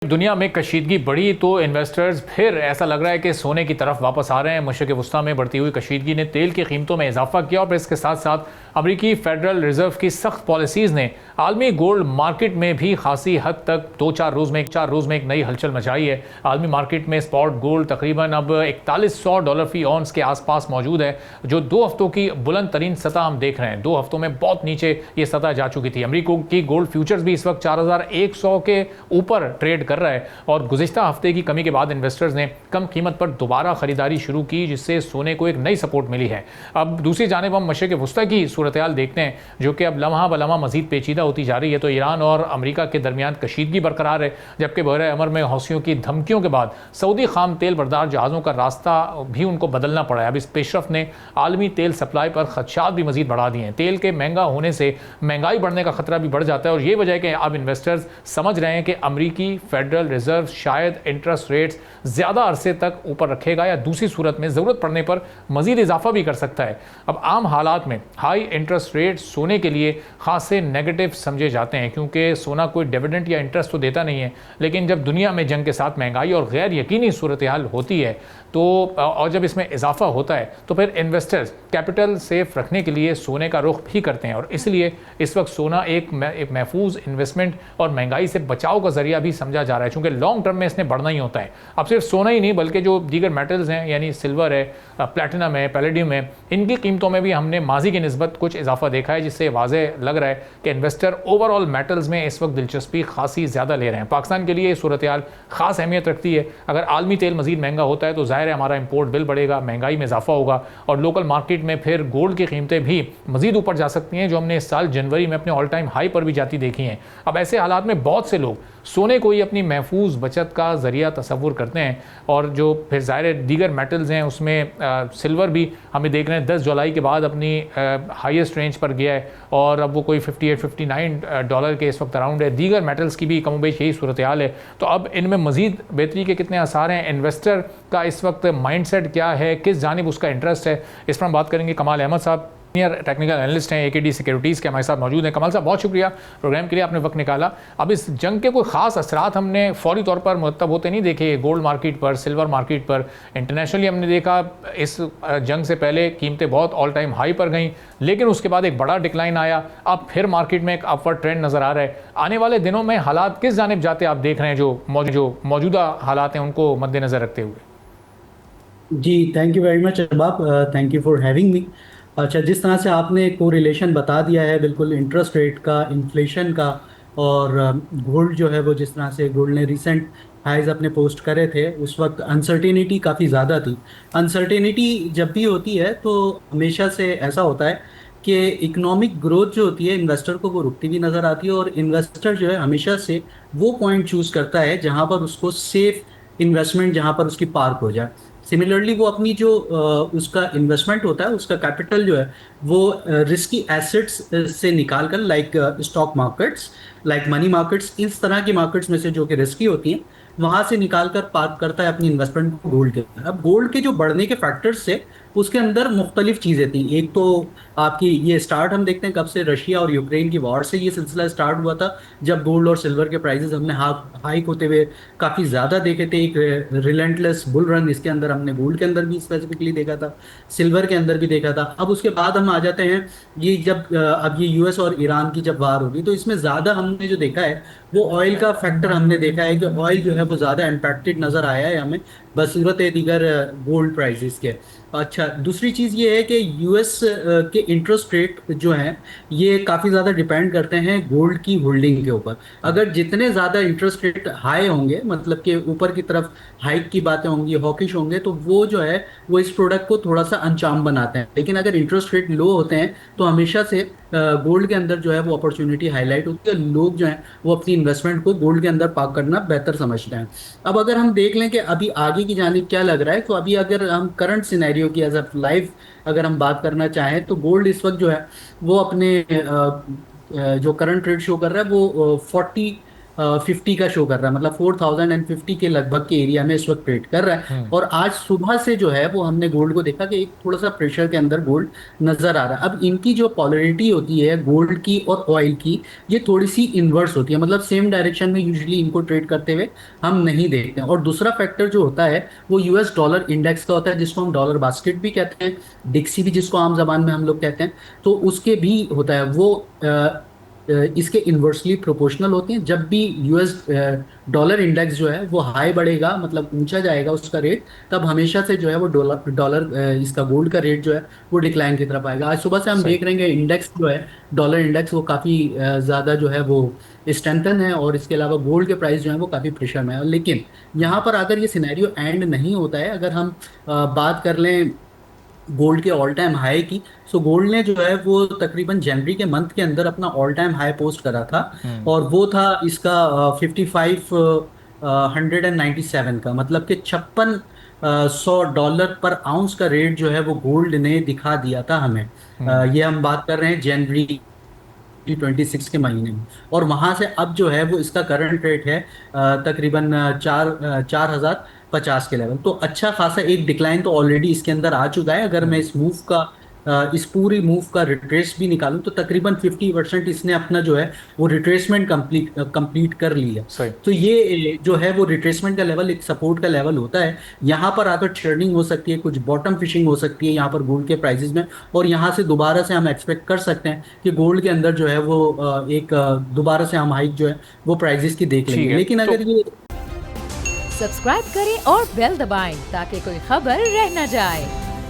दुनिया में कशीदगी बढ़ी तो इन्वेस्टर्स फिर ऐसा लग रहा है कि सोने की तरफ वापस आ रहे हैं। मशरक़ वस्ता में बढ़ती हुई कशीदगी ने तेल की कीमतों में इजाफा किया और इसके साथ साथ अमरीकी फेडरल रिजर्व की सख्त पॉलिसीज़ ने आलमी गोल्ड मार्केट में भी खासी हद तक दो चार रोज़ में एक नई हलचल मचाई है। आलमी मार्केट में स्पॉट गोल्ड तकरीबन अब $4100 फी ऑन्स के आसपास मौजूद है, जो 2 हफ्तों की बुलंद तरीन सतह हम देख रहे हैं। 2 हफ्तों में बहुत नीचे ये सतह जा चुकी थी। अमरीका की गोल्ड फ्यूचर्स भी इस वक्त 4100 के ऊपर ट्रेड कर रहा है और गुज़िश्ता हफ्ते की कमी के बाद इन्वेस्टर्स ने कम कीमत पर दोबारा खरीदारी शुरू की, जिससे सोने को एक नई सपोर्ट मिली है। अब दूसरी जानिब हम मशरक़ वस्ता की सूरत हाल देखते हैं, जो कि अब लम्हा ब लम्हा मज़ीद पेचीदा होती जा रही है। तो ईरान और अमरीका के दरमियान कशीदगी बरकरार है, जबकि बहर अमर में हौसियों की धमकियों के बाद सऊदी खाम तेल बरदार जहाज़ों का रास्ता भी उनको बदलना पड़ा है। अब इस पेशरफ ने आलमी तेल सप्लाई पर खदशात भी मजीद बढ़ा दिए हैं। तेल के महंगा होने से महंगाई बढ़ने का खतरा भी बढ़ जाता है और ये वजह है कि अब इन्वेस्टर्स समझ रहे हैं कि अमरीकी फेडरल रिजर्व शायद इंटरेस्ट रेट्स ज़्यादा अरसे तक ऊपर रखेगा या दूसरी सूरत में ज़रूरत पड़ने पर मज़ीद इजाफा भी कर सकता है। अब आम हालात में हाई इंटरेस्ट रेट सोने के लिए खासे नेगेटिव समझे जाते हैं, क्योंकि सोना कोई डिविडेंड या इंटरेस्ट तो देता नहीं है, लेकिन जब दुनिया में जंग के साथ महंगाई और गैर यकीनी सूरत हाल होती है तो और जब इसमें इजाफा होता है तो फिर इन्वेस्टर्स कैपिटल सेफ रखने के लिए सोने का रुख भी करते हैं। और इसलिए इस वक्त सोना एक महफूज इन्वेस्टमेंट और महंगाई से बचाव का जरिया भी समझा जा रहा है, क्योंकि लॉन्ग टर्म में इसने बढ़ना ही होता है। अब सिर्फ सोना ही नहीं बल्कि जो दीगर मेटल्स हैं, यानी सिल्वर है, प्लेटिनम है, पैलेडियम है, इनकी कीमतों में भी हमने माजी की निस्बत कुछ इजाफा देखा है, जिससे वाज़ेह लग रहा है कि इन्वेस्टर ओवरऑल मेटल्स में इस वक्त दिलचस्पी खासी ज़्यादा ले रहे हैं। पाकिस्तान के लिए ये सूरत हाल खास अहमियत रखती है। अगर आलमी तेल मजीद महंगा होता है तो ज़ाहिर है हमारा इंपोर्ट बिल बढ़ेगा, महंगाई में इजाफा होगा और लोकल मार्केट में फिर गोल्ड की कीमतें भी मजीद ऊपर जा सकती हैं, जो हमने इस साल जनवरी में अपने ऑल टाइम हाई पर भी जाती देखी हैं। अब ऐसे हालात में बहुत से लोग सोने को ही अपनी महफूज बचत का ज़रिया तस्वुर करते हैं और जो फिर ज़ाहिर दीगर मेटल्स हैं उसमें सिल्वर भी हमें देख रहे हैं 10 जुलाई के बाद अपनी हाईएस्ट रेंज पर गया है और अब वो कोई $58-59 के इस वक्त अराउंड है। दीगर मेटल्स की भी कमोबेश यही सूरत हाल है। तो अब इनमें मज़ीद बेहतरी के कितने आसार हैं, इन्वेस्टर का इस वक्त माइंडसेट क्या है, किस जानिब उसका इंटरेस्ट है, इस पर हम बात करेंगे। कमाल अहमद साहब सीनियर टेक्निकल एनालिस्ट हैं, AKD सिक्योरिटीज़ के हमारे साथ मौजूद हैं। कमाल साहब बहुत शुक्रिया प्रोग्राम के लिए, आपने वक्त निकाला। अब इस जंग के कोई ख़ास असरात हमने फौरी तौर पर मुरतब होते नहीं देखे गोल्ड मार्केट पर, सिल्वर मार्केट पर। इंटरनेशनली हमने देखा इस जंग से पहले कीमतें बहुत ऑल टाइम हाई पर गईं, लेकिन उसके बाद एक बड़ा डिक्लाइन आया। अब फिर मार्केट में एक अपवर्ड ट्रेंड नज़र आ रहा है। आने वाले दिनों में हालात किस जानिब जाते आप देख रहे हैं, जो मौजूदा हालात हैं उनको मद्देनज़र रखते हुए? जी, थैंक यू वेरी मच अहबाब, thank you for having me. अच्छा, जिस तरह से आपने कोरिलेशन बता दिया है बिल्कुल इंटरेस्ट रेट का, इन्फ्लेशन का और गोल्ड जो है वो जिस तरह से गोल्ड ने रिसेंट हाइज अपने पोस्ट करे थे, उस वक्त अनसर्टेनिटी काफ़ी ज़्यादा थी। अनसर्टेनिटी जब भी होती है तो हमेशा से ऐसा होता है कि इकोनॉमिक ग्रोथ जो होती है इन्वेस्टर को वो रुकती हुई नज़र आती है और इन्वेस्टर जो है हमेशा से वो पॉइंट चूज़ करता है जहाँ पर उसको सेफ इन्वेस्टमेंट, जहाँ पर उसकी पार्क हो जाए। सिमिलरली वो अपनी जो उसका इन्वेस्टमेंट होता है, उसका कैपिटल जो है वो रिस्की एसेट्स से निकाल कर, like stock markets, like money markets, इस तरह की मार्केट्स में से जो कि रिस्की होती हैं, वहां से निकाल कर पार्क करता है अपनी इन्वेस्टमेंट को गोल्ड के अंदर। अब गोल्ड के जो बढ़ने के फैक्टर्स से उसके अंदर मुख्तलिफ चीज़ें थी। एक तो आपकी ये स्टार्ट हम देखते हैं कब से, रशिया और यूक्रेन की वॉर से ये सिलसिला स्टार्ट हुआ था, जब गोल्ड और सिल्वर के प्राइसेस हमने हाइक होते हुए काफ़ी ज़्यादा देखे थे। एक रिलेंटलेस बुल रन इसके अंदर हमने गोल्ड के अंदर भी स्पेसिफिकली देखा था, सिल्वर के अंदर भी देखा था। अब उसके बाद हम आ जाते हैं ये जब अब ये यूएस और ईरान की जब वार होगी तो इसमें ज़्यादा हमने जो देखा है वो ऑयल का फैक्टर हमने देखा है कि ऑयल जो है वो ज़्यादा इम्पैक्टेड नज़र आया है हमें बसूरत दीगर गोल्ड प्राइसेस के। अच्छा, दूसरी चीज़ ये है कि यूएस के इंटरेस्ट रेट जो हैं ये काफ़ी ज़्यादा डिपेंड करते हैं गोल्ड की होल्डिंग के ऊपर। अगर जितने ज़्यादा इंटरेस्ट रेट हाई होंगे, मतलब कि ऊपर की तरफ हाइक की बातें होंगी, हॉकिश होंगे, तो वो जो है वो इस प्रोडक्ट को थोड़ा सा अनचाम बनाते हैं। लेकिन अगर इंटरेस्ट रेट लो होते हैं तो हमेशा से गोल्ड के अंदर जो है वो अपॉर्चुनिटी हाईलाइट होती है, लोग जो हैं वो अपनी इन्वेस्टमेंट को गोल्ड के अंदर पार्क करना बेहतर समझते हैं। अब अगर हम देख लें कि अभी आगे की जानिब क्या लग रहा है, तो अभी अगर हम करंट सिनेरियो की एज अ लाइव अगर हम बात करना चाहें तो गोल्ड इस वक्त जो है वो अपने जो करंट रेट शो कर रहा है वो 40 50 का शो कर रहा है, मतलब 4050 के लगभग के एरिया में इस वक्त ट्रेड कर रहा है। और आज सुबह से जो है वो हमने गोल्ड को देखा कि एक थोड़ा सा प्रेशर के अंदर गोल्ड नजर आ रहा है। अब इनकी जो पोलरिटी होती है गोल्ड की और ऑयल की, ये थोड़ी सी इन्वर्स होती है, मतलब सेम डायरेक्शन में यूजुअली इनको ट्रेड करते हुए हम नहीं देखते हैं। और दूसरा फैक्टर जो होता है वो यूएस डॉलर इंडेक्स का होता है, जिसको हम डॉलर बास्केट भी कहते हैं, डिक्सी भी जिसको आम जबान में हम लोग कहते हैं। तो उसके भी होता है वो इसके इन्वर्सली प्रोपोर्शनल होते हैं। जब भी यूएस डॉलर इंडेक्स जो है वो हाई बढ़ेगा, मतलब ऊंचा जाएगा उसका रेट, तब हमेशा से जो है वो डॉलर डॉलर इसका गोल्ड का रेट जो है वो डिक्लाइन की तरफ आएगा। आज सुबह से हम सही। देख रहे हैं कि इंडेक्स जो है, डॉलर इंडेक्स, वो काफ़ी ज़्यादा जो है वो स्ट्रेंथन है, और इसके अलावा गोल्ड के प्राइस जो है वो काफ़ी प्रेशर में है। लेकिन यहाँ पर अगर ये सिनेरियो एंड नहीं होता है, अगर हम बात कर लें गोल्ड के ऑल टाइम हाई की, सो गोल्ड ने जो है वो तकरीबन जनवरी के मंथ के अंदर अपना ऑल टाइम हाई पोस्ट करा था, और वो था इसका 5597 का, मतलब कि 5600 डॉलर पर आउंस का रेट जो है वो गोल्ड ने दिखा दिया था हमें। ये हम बात कर रहे हैं जनवरी 2026 के महीने में। और वहां से अब जो है वो इसका करंट रेट है तकरीबन 4050 के लेवल। तो अच्छा खासा एक डिक्लाइन तो ऑलरेडी इसके अंदर आ चुका है। अगर मैं इस मूव का इस पूरी मूव का रिट्रेस भी निकालूं तो तकरीबन 50% इसने अपना जो है वो रिट्रेसमेंट कंप्लीट कर लिया। सही। तो ये जो है वो रिट्रेसमेंट का लेवल एक सपोर्ट का लेवल होता है। यहाँ पर आकर ट्रेडिंग हो सकती है, कुछ बॉटम फिशिंग हो सकती है यहाँ पर गोल्ड के प्राइसेस में, और यहाँ से दोबारा से हम एक्सपेक्ट कर सकते हैं कि गोल्ड के अंदर जो है वो दोबारा से हम हाइक जो है वो प्राइसेस की देख ठीक लेंगे। है, लेकिन तो अगर ये सब्सक्राइब करें और बेल दबाएं ताकि कोई खबर रह न जाए।